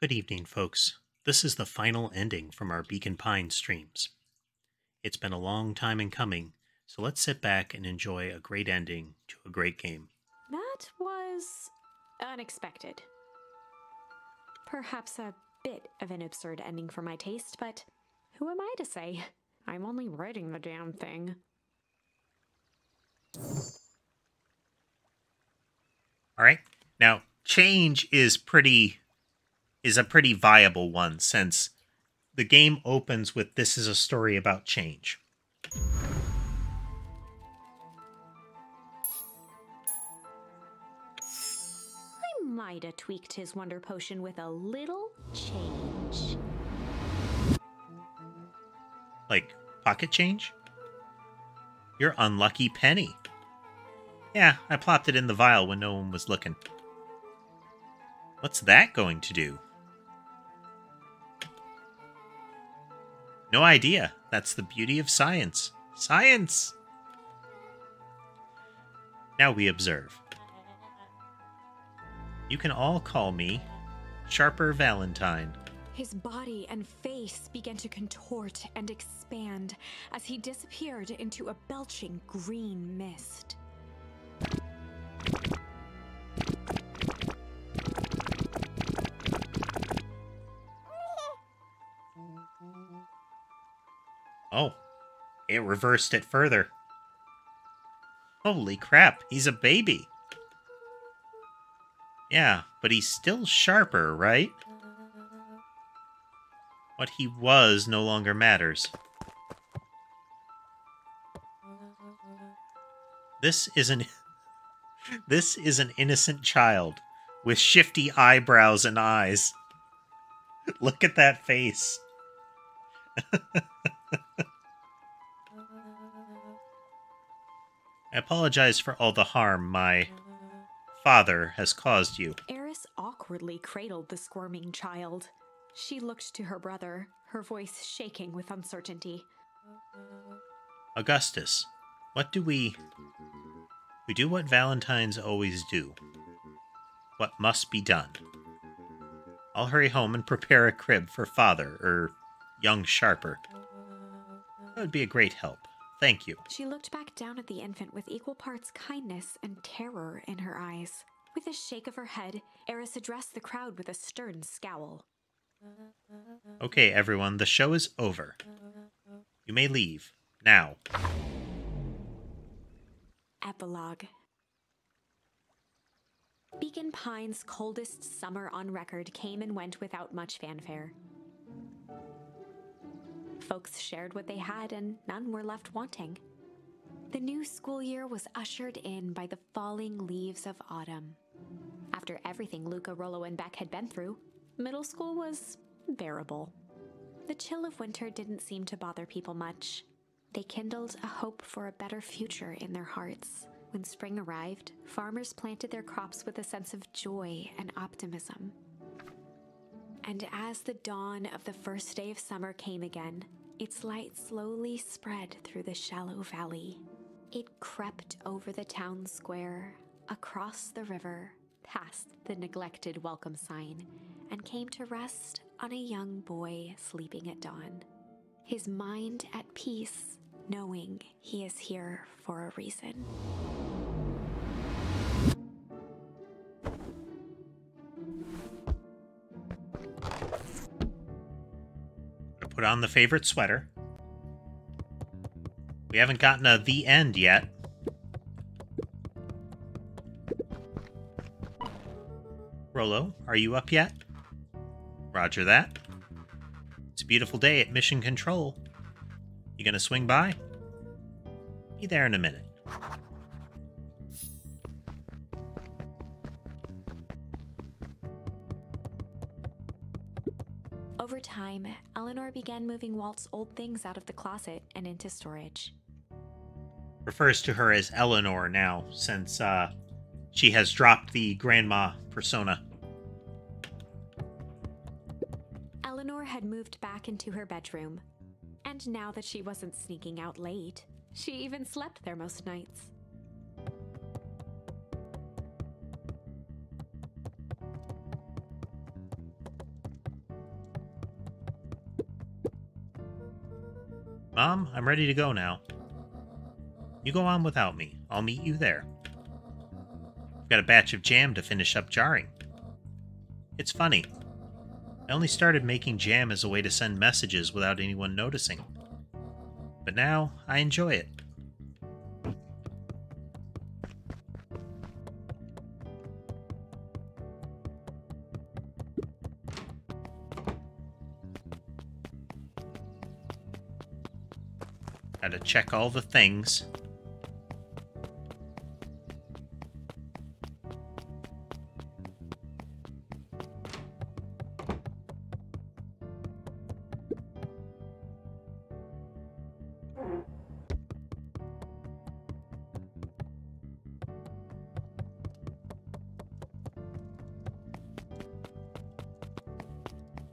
Good evening, folks. This is the final ending from our Beacon Pine streams. It's been a long time in coming, so let's sit back and enjoy a great ending to a great game. That was unexpected. Perhaps a bit of an absurd ending for my taste, but who am I to say? I'm only writing the damn thing. All right. Now, change is a pretty viable one since the game opens with this is a story about change. I might have tweaked his wonder potion with a little change. Like pocket change? Your unlucky penny. Yeah, I plopped it in the vial when no one was looking. What's that going to do? No idea. That's the beauty of science. Science! Now we observe. You can all call me Sharper Valentine. His body and face began to contort and expand as he disappeared into a belching green mist. Oh, it reversed it further. Holy crap, he's a baby. Yeah, but he's still Sharper, right? What he was no longer matters. This is an innocent child with shifty eyebrows and eyes. Look at that face. I apologize for all the harm my father has caused you. Eris awkwardly cradled the squirming child. She looked to her brother, her voice shaking with uncertainty. Augustus, what do we... We do what Valentines always do. What must be done. I'll hurry home and prepare a crib for father, young Sharper. That would be a great help. Thank you. She looked back down at the infant with equal parts kindness and terror in her eyes. With a shake of her head, Eris addressed the crowd with a stern scowl. Okay, everyone, the show is over. You may leave. Now. Epilogue. Beacon Pine's coldest summer on record came and went without much fanfare. Folks shared what they had, and none were left wanting. The new school year was ushered in by the falling leaves of autumn. After everything Luca, Rollo, and Beck had been through, middle school was bearable. The chill of winter didn't seem to bother people much. They kindled a hope for a better future in their hearts. When spring arrived, farmers planted their crops with a sense of joy and optimism. And as the dawn of the first day of summer came again, its light slowly spread through the shallow valley. It crept over the town square, across the river, past the neglected welcome sign, and came to rest on a young boy sleeping at dawn. His mind at peace, knowing he is here for a reason. Put on the favorite sweater. We haven't gotten a the end yet. Rollo, are you up yet? Roger that. It's a beautiful day at Mission Control. You gonna swing by? Be there in a minute. Over time, Eleanor began moving Walt's old things out of the closet and into storage. Refers to her as Eleanor now, since she has dropped the grandma persona. Eleanor had moved back into her bedroom, and now that she wasn't sneaking out late, she even slept there most nights. Mom, I'm ready to go now. You go on without me. I'll meet you there. I've got a batch of jam to finish up jarring. It's funny. I only started making jam as a way to send messages without anyone noticing. But now, I enjoy it. Gotta check all the things.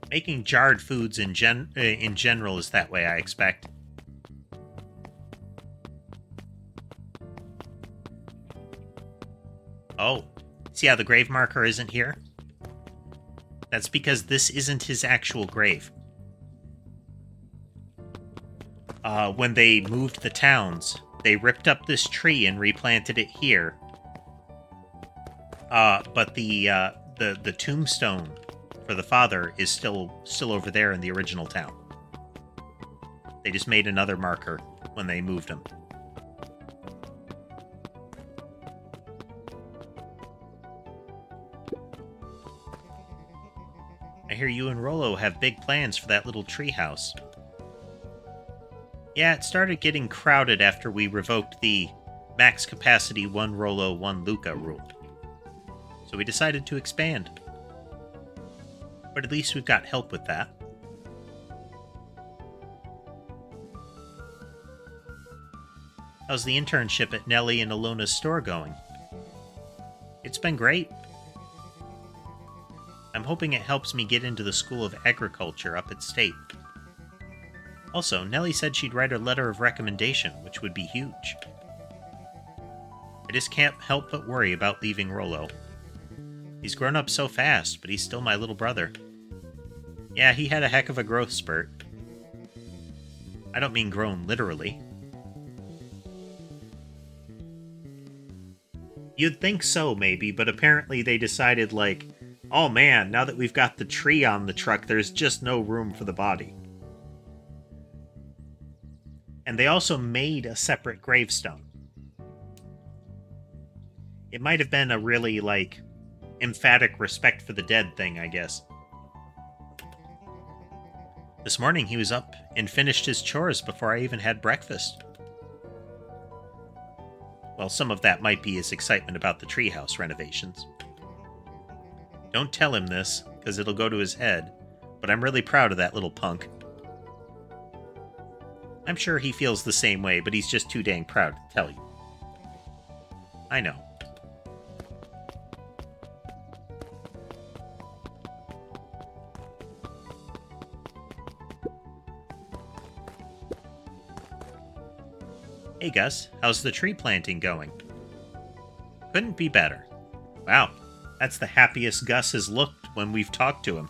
Making jarred foods in general is that way, I expect. Oh, see how the grave marker isn't here? That's because this isn't his actual grave. When they moved the towns, they ripped up this tree and replanted it here. But the tombstone for the father is still over there in the original town. They just made another marker when they moved him. I hear you and Rollo have big plans for that little tree house. Yeah, it started getting crowded after we revoked the max capacity 1 Rollo, 1 Luca rule. So we decided to expand. But at least we've got help with that. How's the internship at Nellie and Alona's store going? It's been great. I'm hoping it helps me get into the School of Agriculture up at State. Also, Nellie said she'd write a letter of recommendation, which would be huge. I just can't help but worry about leaving Rollo. He's grown up so fast, but he's still my little brother. Yeah, he had a heck of a growth spurt. I don't mean grown literally. You'd think so, maybe, but apparently they decided, like, oh man, now that we've got the tree on the truck, there's just no room for the body. And they also made a separate gravestone. It might have been a really, like, emphatic respect for the dead thing, I guess. This morning he was up and finished his chores before I even had breakfast. Well, some of that might be his excitement about the treehouse renovations. Don't tell him this, because it'll go to his head, but I'm really proud of that little punk. I'm sure he feels the same way, but he's just too dang proud to tell you. I know. Hey Gus, how's the tree planting going? Couldn't be better. Wow, that's the happiest Gus has looked when we've talked to him.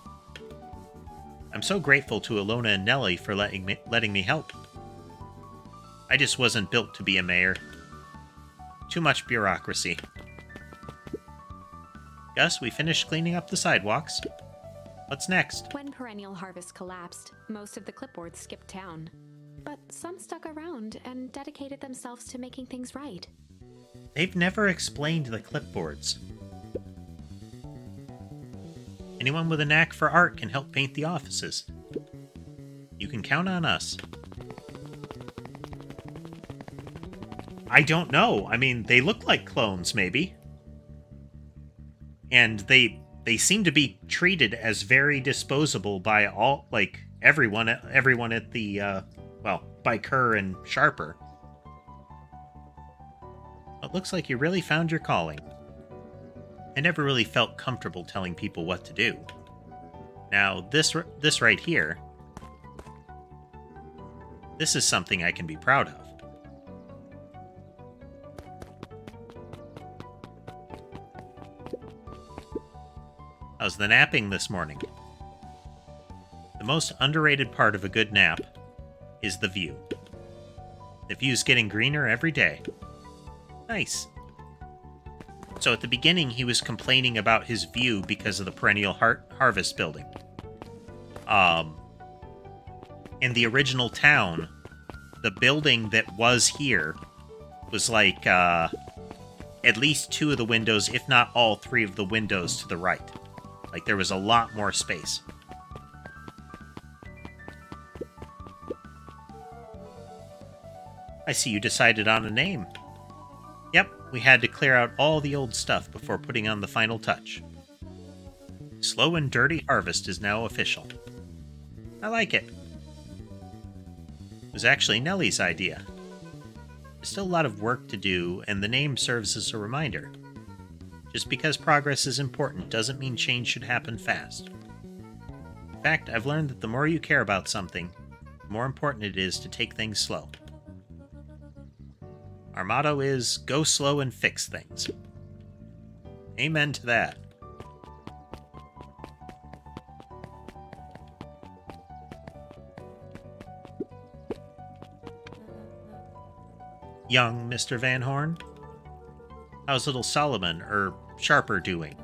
I'm so grateful to Alona and Nellie for letting me help. I just wasn't built to be a mayor. Too much bureaucracy. Gus, we finished cleaning up the sidewalks. What's next? When Perennial Harvest collapsed, most of the clipboards skipped town. But some stuck around and dedicated themselves to making things right. They've never explained the clipboards. Anyone with a knack for art can help paint the offices. You can count on us. I don't know. I mean, they look like clones, maybe. And they seem to be treated as very disposable by all, like, everyone at the, well, by Kerr and Sharper. It looks like you really found your calling. I never really felt comfortable telling people what to do. Now, this right here, this is something I can be proud of. How's the napping this morning? The most underrated part of a good nap is the view. The view's getting greener every day. Nice. So at the beginning, he was complaining about his view because of the perennial harvest building. In the original town, the building that was here was like at least 2 of the windows, if not all 3 of the windows to the right. Like there was a lot more space. I see you decided on a name. Yep, we had to clear out all the old stuff before putting on the final touch. Slow and Dirty Harvest is now official. I like it. It was actually Nellie's idea. There's still a lot of work to do, and the name serves as a reminder. Just because progress is important doesn't mean change should happen fast. In fact, I've learned that the more you care about something, the more important it is to take things slow. Our motto is, go slow and fix things. Amen to that. Young Mr. Van Horn? How's little Solomon, or Sharper, doing?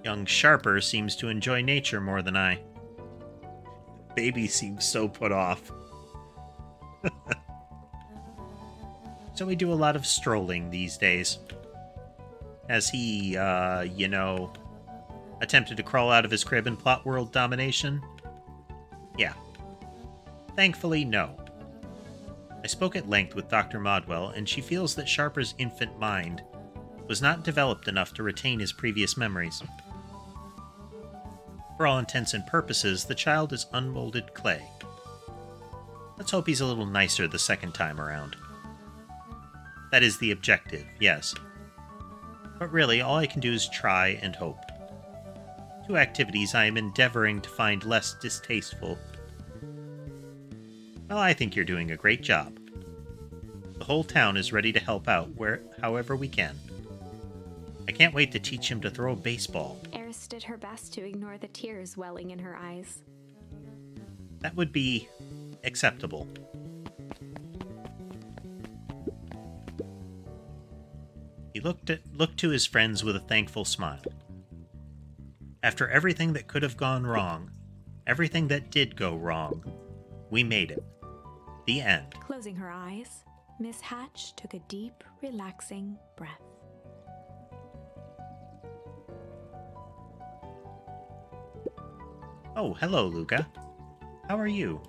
Young Sharper seems to enjoy nature more than I. Baby seems so put off. So we do a lot of strolling these days. Has he, attempted to crawl out of his crib and plot world domination? Yeah. Thankfully, no. I spoke at length with Dr. Modwell, and she feels that Sharper's infant mind was not developed enough to retain his previous memories. For all intents and purposes, the child is unmolded clay. Let's hope he's a little nicer the second time around. That is the objective, yes. But really, all I can do is try and hope. 2 activities I am endeavoring to find less distasteful. Well, I think you're doing a great job. The whole town is ready to help out however we can. I can't wait to teach him to throw a baseball. Eris did her best to ignore the tears welling in her eyes. That would be acceptable. He looked to his friends with a thankful smile. After everything that could have gone wrong, everything that did go wrong, we made it. The end. Closing her eyes, Miss Hatch took a deep, relaxing breath. Oh, hello, Luca. How are you?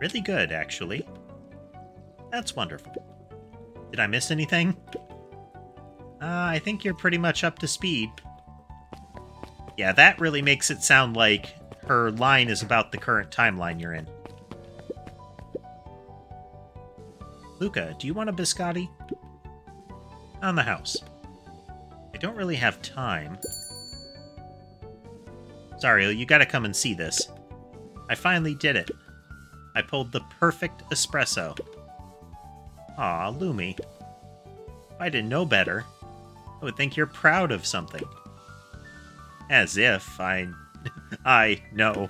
Really good, actually. That's wonderful. Did I miss anything? I think you're pretty much up to speed. Yeah, that really makes it sound like her line is about the current timeline you're in. Luca, do you want a biscotti? On the house. I don't really have time. Sorry, you gotta come and see this. I finally did it. I pulled the perfect espresso. Aw, Lumi. If I didn't know better, I would think you're proud of something. As if I know.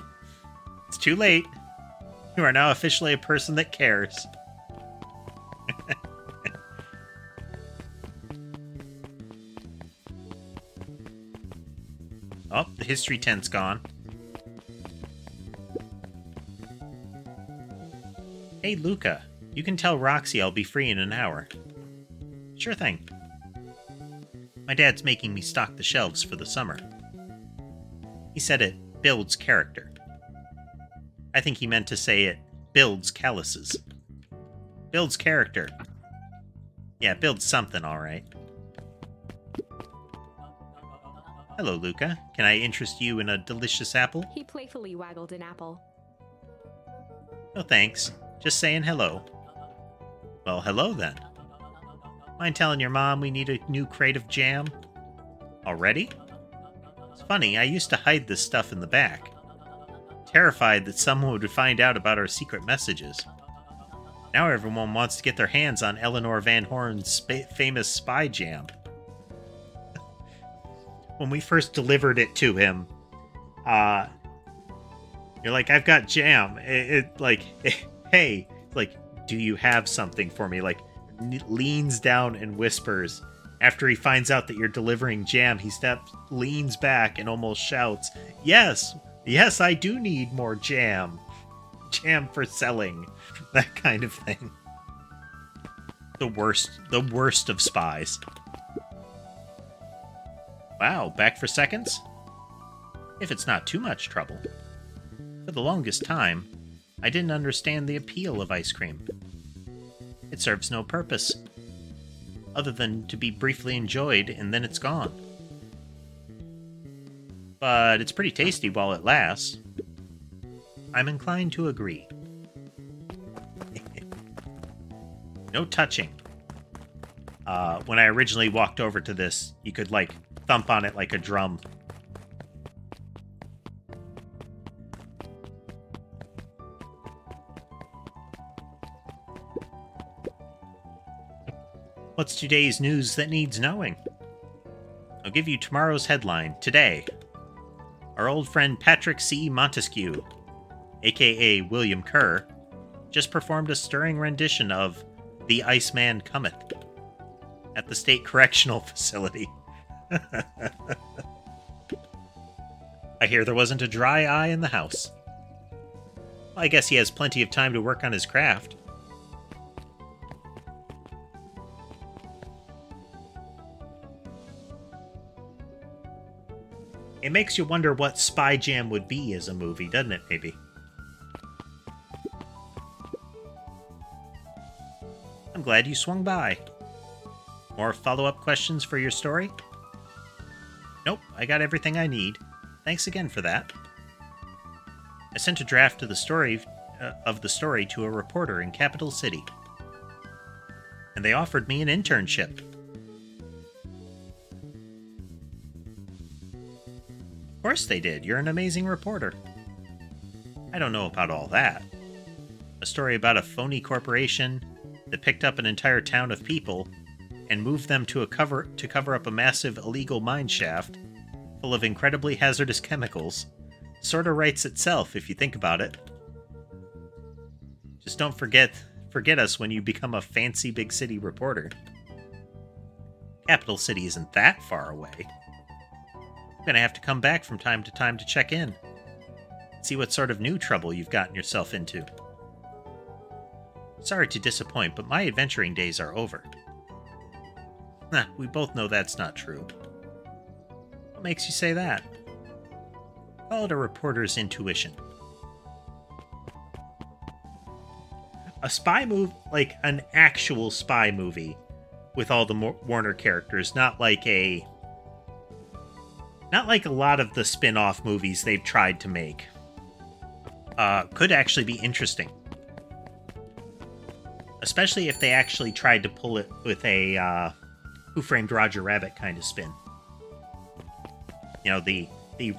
It's too late. You are now officially a person that cares. Oh, the history tent's gone. Hey, Luca. You can tell Roxy I'll be free in an hour. Sure thing. My dad's making me stock the shelves for the summer. He said it builds character. I think he meant to say it builds calluses. Builds character. Yeah, builds something, alright. Hello, Luca. Can I interest you in a delicious apple? He playfully waggled an apple. No thanks. Just saying hello. Well, hello then. Mind telling your mom we need a new crate of jam? Already? It's funny, I used to hide this stuff in the back. Terrified that someone would find out about our secret messages. Now everyone wants to get their hands on Eleanor Van Horn's famous spy jam. When we first delivered it to him, you're like, I've got jam. Hey, like, do you have something for me? Like, leans down and whispers. After he finds out that you're delivering jam, he leans back and almost shouts, yes, I do need more jam. Jam for selling. That kind of thing. The worst of spies. Wow, back for seconds? If it's not too much trouble. For the longest time, I didn't understand the appeal of ice cream. It serves no purpose, other than to be briefly enjoyed and then it's gone. But it's pretty tasty while it lasts. I'm inclined to agree. No touching. When I originally walked over to this, you could, like, thump on it like a drum. What's today's news that needs knowing? I'll give you tomorrow's headline. Today, our old friend Patrick C. Montesquieu, aka William Kerr, just performed a stirring rendition of The Iceman Cometh at the State Correctional Facility. I hear there wasn't a dry eye in the house. Well, I guess he has plenty of time to work on his craft. It makes you wonder what Spy Jam would be as a movie, doesn't it, maybe? I'm glad you swung by. More follow-up questions for your story? Nope, I got everything I need. Thanks again for that. I sent a draft of the story to a reporter in Capital City. And they offered me an internship. Of course they did. You're an amazing reporter. I don't know about all that. A story about a phony corporation that picked up an entire town of people and moved them to cover up a massive illegal mine shaft full of incredibly hazardous chemicals sort of writes itself if you think about it. Just don't forget us when you become a fancy big city reporter. Capital City isn't that far away. I'm gonna have to come back from time to time to check in. See what sort of new trouble you've gotten yourself into. Sorry to disappoint, but my adventuring days are over. Nah, we both know that's not true. What makes you say that? Call it a reporter's intuition. A spy movie, like an actual spy movie, with all the Warner characters, not like a lot of the spin-off movies they've tried to make. Could actually be interesting. Especially if they actually tried to pull it with a Who Framed Roger Rabbit kind of spin. You know, the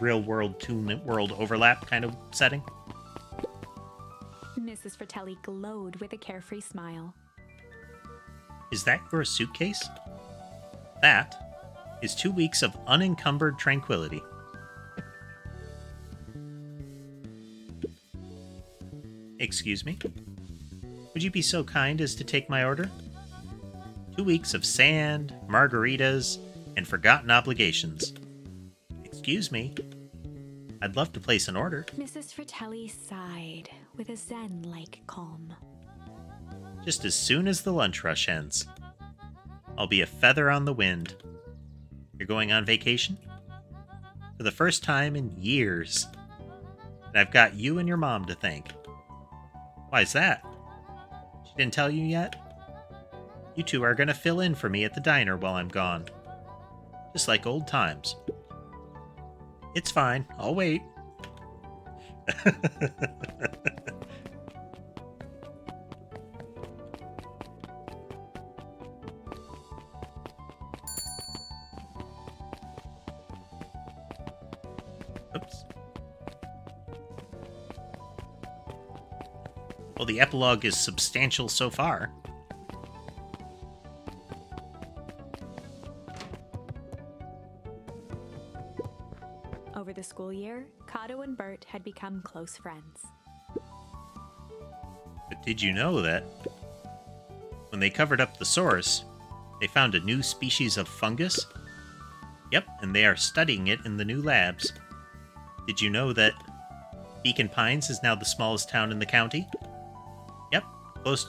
real world Toon World overlap kind of setting. Mrs. Fratelli glowed with a carefree smile. Is that your suitcase? That is 2 weeks of unencumbered tranquility. Excuse me? Would you be so kind as to take my order? 2 weeks of sand, margaritas, and forgotten obligations. Excuse me. I'd love to place an order. Mrs. Fratelli sighed with a zen-like calm. Just as soon as the lunch rush ends. I'll be a feather on the wind. You're going on vacation? For the first time in years. And I've got you and your mom to thank. Why's that? She didn't tell you yet? You two are going to fill in for me at the diner while I'm gone. Just like old times. It's fine. I'll wait. Oops. Well, the epilogue is substantial so far. Over the school year, Kato and Bert had become close friends. But did you know that When they covered up the source, they found a new species of fungus. Yep, and they are studying it in the new labs. Did you know that Beacon Pines is now the smallest town in the county? Yep, close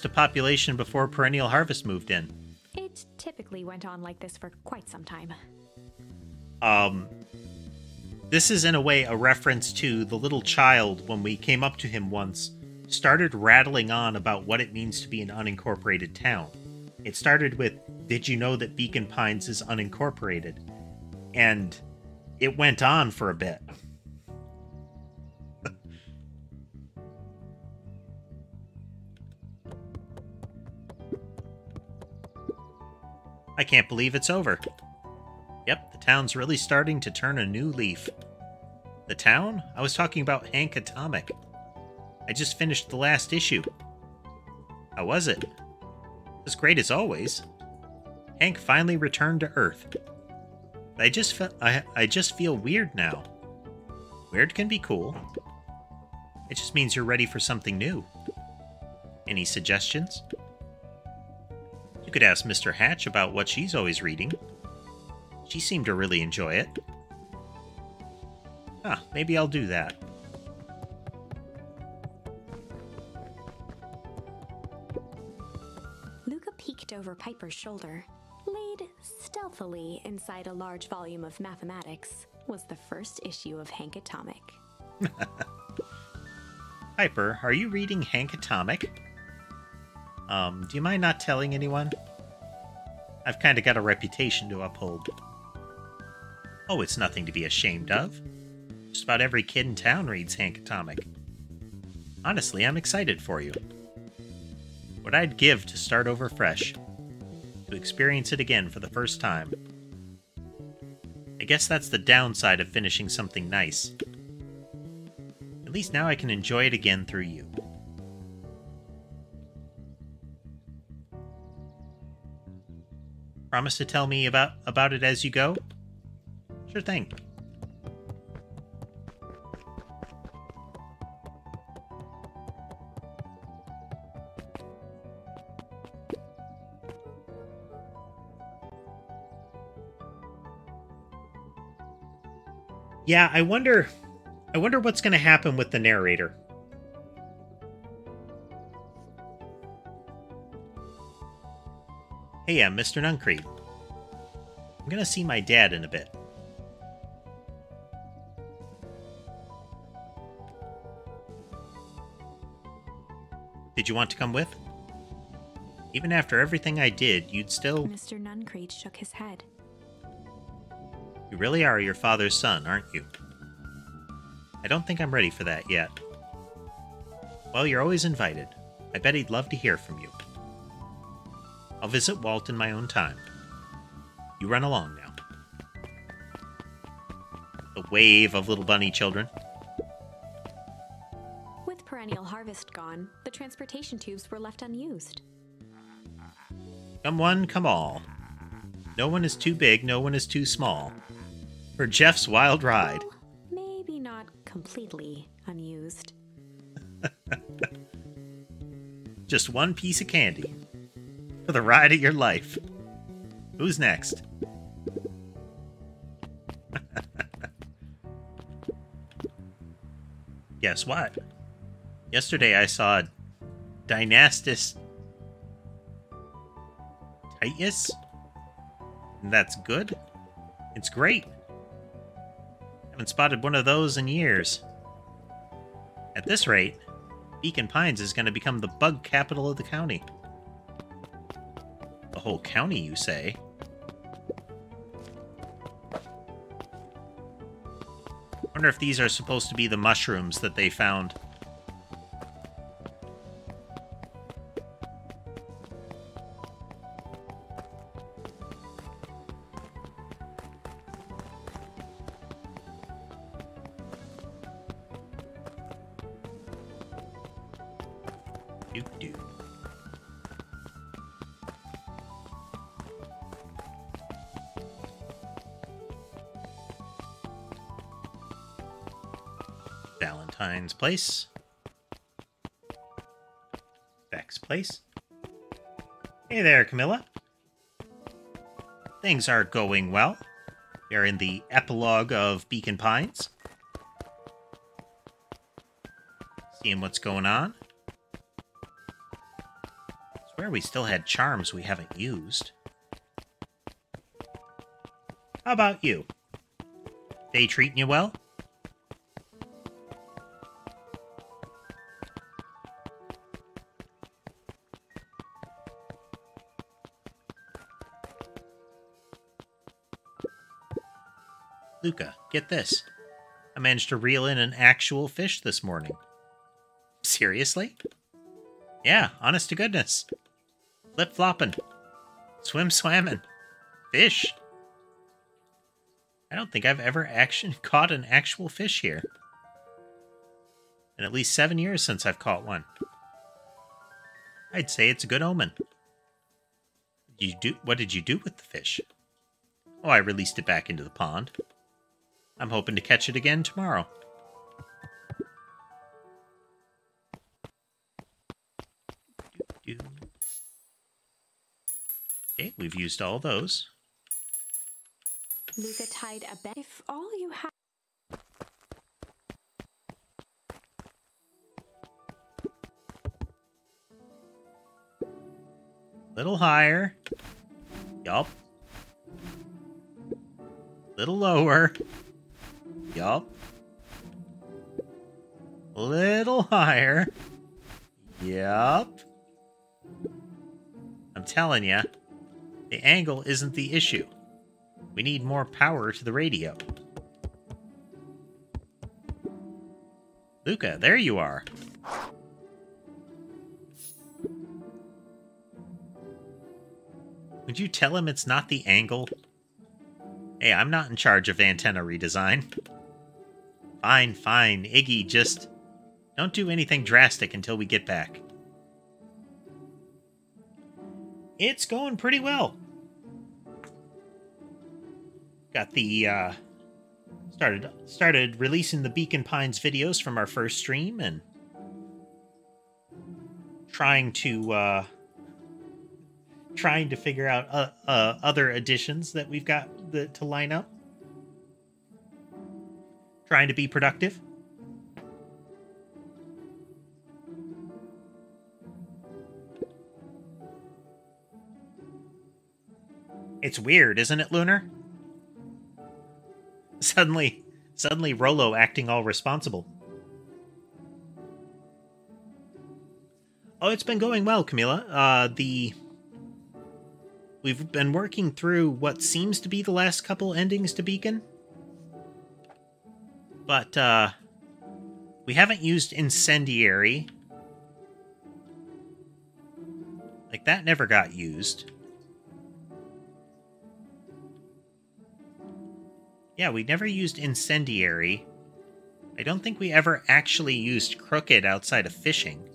to population before Perennial Harvest moved in. It typically went on like this for quite some time. This is in a way a reference to the little child when we came up to him once, started rattling on about what it means to be an unincorporated town. It started with, "Did you know that Beacon Pines is unincorporated?" And it went on for a bit. I can't believe it's over. Yep, the town's really starting to turn a new leaf. The town? I was talking about Hank Atomic. I just finished the last issue. How was it? As great as always. Hank finally returned to Earth. I just feel weird now. Weird can be cool. It just means you're ready for something new. Any suggestions? You could ask Mr. Hatch about what she's always reading. She seemed to really enjoy it. Maybe I'll do that. Luca peeked over Piper's shoulder. Laid stealthily inside a large volume of mathematics was the first issue of Hank Atomic. Piper, are you reading Hank Atomic? Do you mind not telling anyone? I've kind of got a reputation to uphold. Oh, it's nothing to be ashamed of. Just about every kid in town reads Hank Atomic. Honestly, I'm excited for you. What I'd give to start over fresh. To experience it again for the first time. I guess that's the downside of finishing something nice. At least now I can enjoy it again through you. Promise to tell me about it as you go? Sure thing. Yeah, I wonder what's going to happen with the narrator. Hey, I'm Mr. Nuncreed. I'm going to see my dad in a bit. Did you want to come with? Even after everything I did, you'd still... Mr. Nuncreed shook his head. You really are your father's son, aren't you? I don't think I'm ready for that yet. Well, you're always invited. I bet he'd love to hear from you. I'll visit Walt in my own time. You run along now. A wave of little bunny children. With Perennial Harvest gone, the transportation tubes were left unused. Come one, come all. No one is too big, no one is too small. For Jeff's wild ride. Well, maybe not completely unused. Just one piece of candy. For the ride of your life. Who's next? Guess what? Yesterday I saw Dynastis Titus? And that's good? It's great. Haven't spotted one of those in years. At this rate, Beacon Pines is going to become the bug capital of the county. The whole county, you say? Wonder if these are supposed to be the mushrooms that they found. Doo-doo. Valentine's Place. Beck's Place. Hey there, Camilla. Things are going well. We are in the epilogue of Beacon Pines. Seeing what's going on. I swear we still had charms we haven't used. How about you? They treating you well? Luca, get this. I managed to reel in an actual fish this morning. Seriously? Yeah, honest to goodness. Flip-flopping. Swim-swamming. Fish. I don't think I've ever caught an actual fish here. In at least 7 years since I've caught one. I'd say it's a good omen. What did you do with the fish? Oh, I released it back into the pond. I'm hoping to catch it again tomorrow. Okay, we've used all those. Luca tied a bed. If all you have. Little higher. Yup. Little lower. Yup. Little higher. Yup. I'm telling you, the angle isn't the issue. We need more power to the radio. Luca, there you are. Would you tell him it's not the angle? Hey, I'm not in charge of antenna redesign. Fine, fine. Iggy, just don't do anything drastic until we get back. It's going pretty well. Got the, started releasing the Beacon Pines videos from our first stream and trying to figure out other additions that we've got to line up. Trying to be productive. It's weird, isn't it, Lunar? Suddenly Rolo acting all responsible. Oh, it's been going well, Camilla. We've been working through what seems to be the last couple endings to Beacon. But, we haven't used Incendiary. Like, that never got used. Yeah, we never used Incendiary. I don't think we ever actually used Crooked outside of fishing.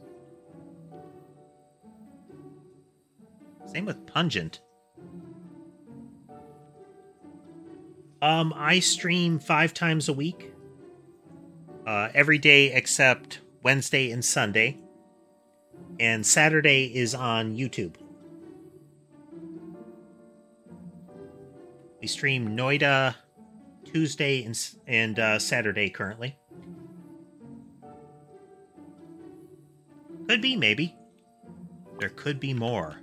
Same with Pungent. I stream 5 times a week. Every day except Wednesday and Sunday. And Saturday is on YouTube. We stream Noida Tuesday and Saturday currently. Could be, maybe. There could be more.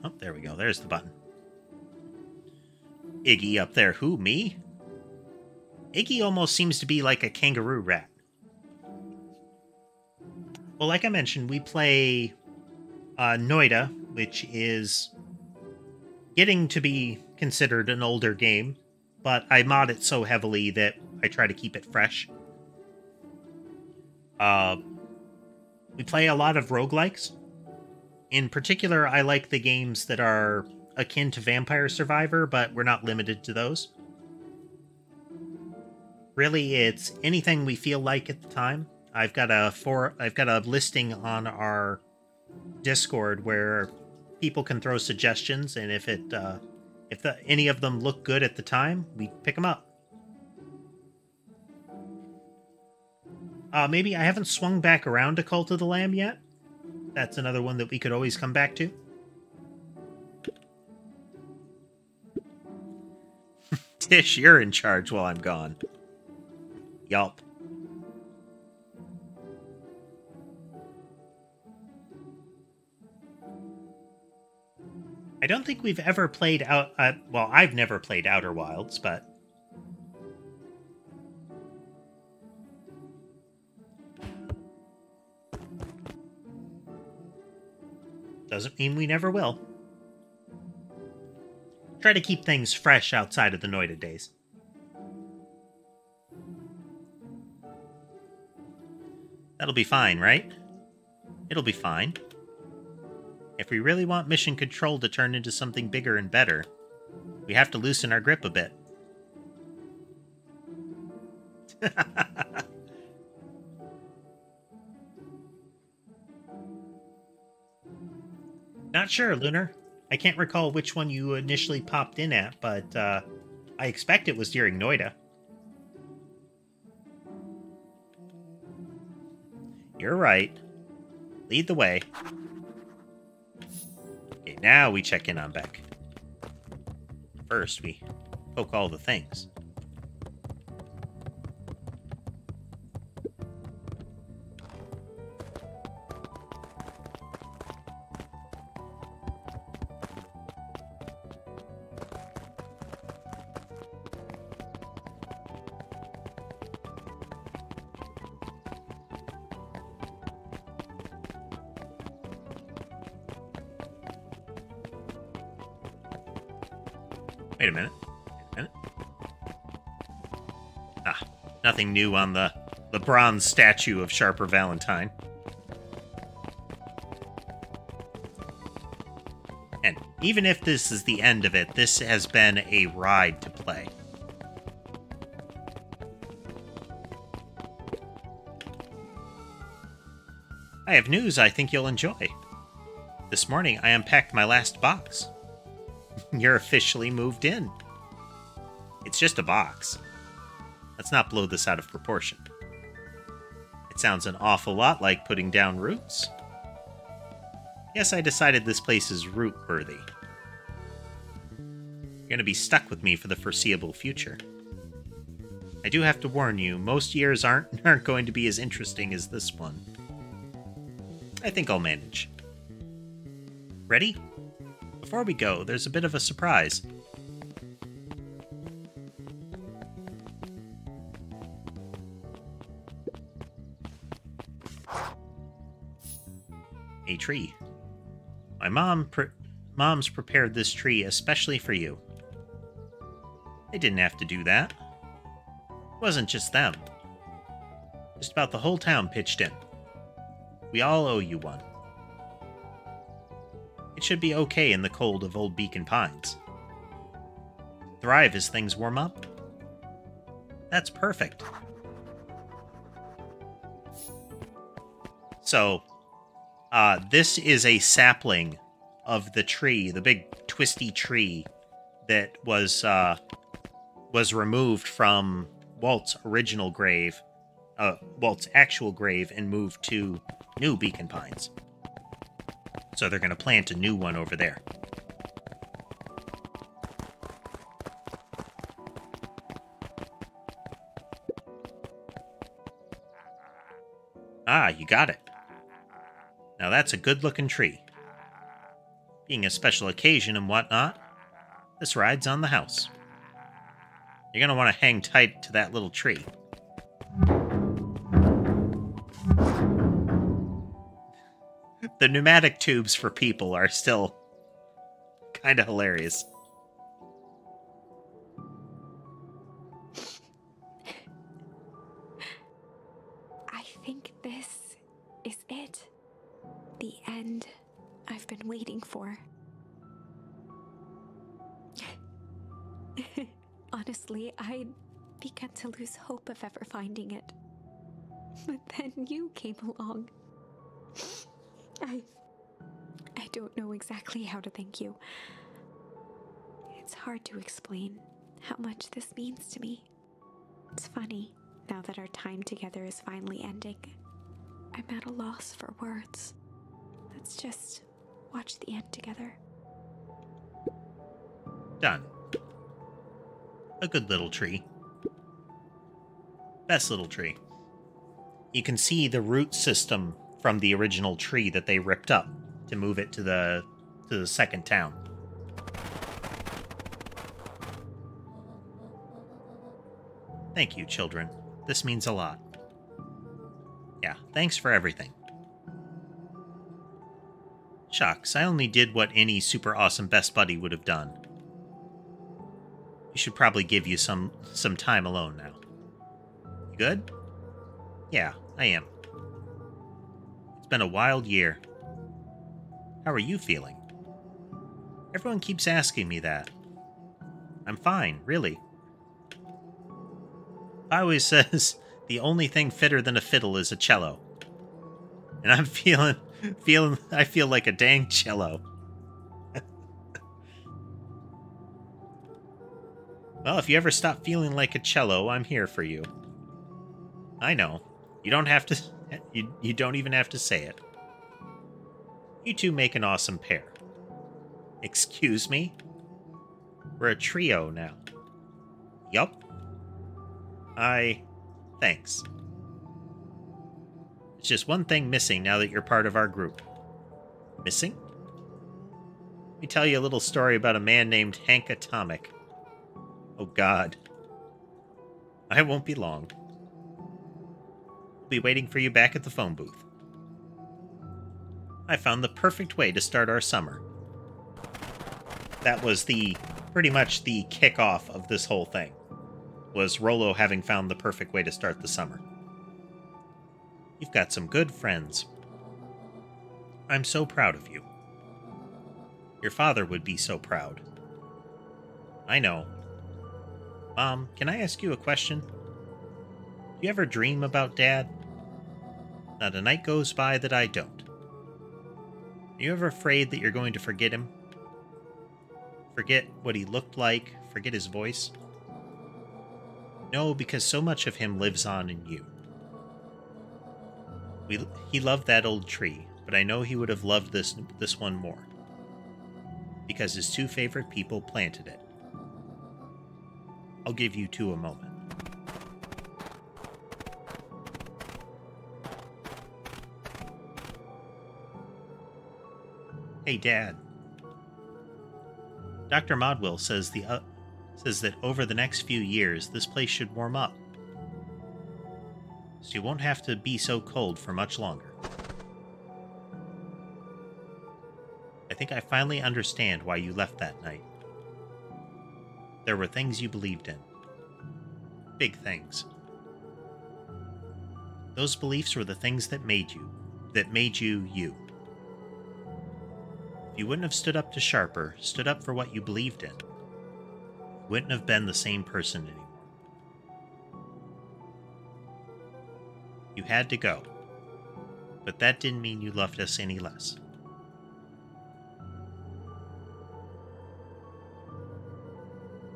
Oh, there we go. There's the button. Iggy up there. Who, me? Iggy almost seems to be like a kangaroo rat. Well, like I mentioned, we play Noida, which is getting to be considered an older game, but I mod it so heavily that I try to keep it fresh. We play a lot of roguelikes. In particular, I like the games that are akin to Vampire Survivor, but we're not limited to those. Really, it's anything we feel like at the time. I've got a listing on our Discord where people can throw suggestions, and if any of them look good at the time, we pick them up. Maybe I haven't swung back around to Cult of the Lamb yet. That's another one that we could always come back to. Tish, you're in charge while I'm gone. Yup. I don't think we've ever played out... well, I've never played Outer Wilds, but... doesn't mean we never will. Try to keep things fresh outside of the Noida days. That'll be fine, right? It'll be fine. If we really want Mission Control to turn into something bigger and better, we have to loosen our grip a bit. Not sure, Lunar. I can't recall which one you initially popped in at, but I expect it was during Noida. You're right. Lead the way. Okay, now we check in on Beck. First, we poke all the things. Wait a minute. Ah, nothing new on the bronze statue of Sharper Valentine. And even if this is the end of it, this has been a ride to play. I have news I think you'll enjoy. This morning, I unpacked my last box. You're officially moved in. It's just a box. Let's not blow this out of proportion. It sounds an awful lot like putting down roots. Yes, I decided this place is root-worthy. You're going to be stuck with me for the foreseeable future. I do have to warn you, most years aren't going to be as interesting as this one. I think I'll manage. Ready? Before we go, there's a bit of a surprise. A tree. My mom's prepared this tree especially for you. They didn't have to do that. It wasn't just them. Just about the whole town pitched in. We all owe you one. It should be okay in the cold of Old Beacon Pines. Thrive as things warm up. That's perfect. So, this is a sapling of the tree, the big twisty tree that was removed from Walt's original grave, Walt's actual grave, and moved to New Beacon Pines. So they're going to plant a new one over there. Ah, you got it. Now that's a good-looking tree. Being a special occasion and whatnot, this ride's on the house. You're going to want to hang tight to that little tree. The pneumatic tubes for people are still kind of hilarious. I think this is it. The end I've been waiting for. Honestly, I'd begun to lose hope of ever finding it. But then you came along. I don't know exactly how to thank you. It's hard to explain how much this means to me. It's funny. Now that our time together is finally ending, I'm at a loss for words. Let's just watch the end together. Done. A good little tree. Best little tree. You can see the root system from the original tree that they ripped up to move it to the second town. Thank you, children. This means a lot. Yeah, thanks for everything. Shucks, I only did what any super awesome best buddy would have done. You should probably give you some time alone now. You good? Yeah, I am. It's been a wild year. How are you feeling? Everyone keeps asking me that. I'm fine, really. I always says the only thing fitter than a fiddle is a cello. And I'm I feel like a dang cello. Well, if you ever stop feeling like a cello, I'm here for you. I know. You don't have to you don't even have to say it. You two make an awesome pair. Excuse me? We're a trio now. Yup. Thanks. It's just one thing missing now that you're part of our group. Missing? Let me tell you a little story about a man named Hank Atomic. Oh, God. I won't be long. I'll be waiting for you back at the phone booth. I found the perfect way to start our summer. That was pretty much the kickoff of this whole thing. Was Rollo having found the perfect way to start the summer. You've got some good friends. I'm so proud of you. Your father would be so proud. I know. Mom, can I ask you a question? Do you ever dream about Dad? Not a night goes by that I don't. Are you ever afraid that you're going to forget him? Forget what he looked like? Forget his voice? No, because so much of him lives on in you. He loved that old tree, but I know he would have loved this one more. Because his two favorite people planted it. I'll give you two a moment. Hey, Dad. Dr. Modwell says that over the next few years, this place should warm up. So you won't have to be so cold for much longer. I think I finally understand why you left that night. There were things you believed in. Big things. Those beliefs were the things that made you you. If you wouldn't have stood up to Sharper, stood up for what you believed in, you wouldn't have been the same person anymore. You had to go, but that didn't mean you loved us any less.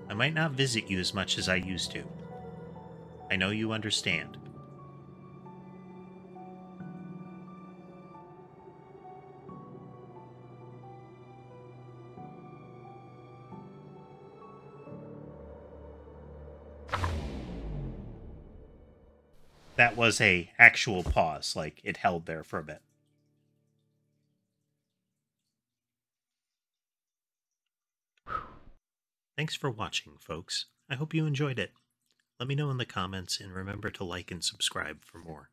I might not visit you as much as I used to. I know you understand. That was a actual pause, like it held there for a bit. Thanks for watching, folks. I hope you enjoyed it. Let me know in the comments, and remember to like and subscribe for more.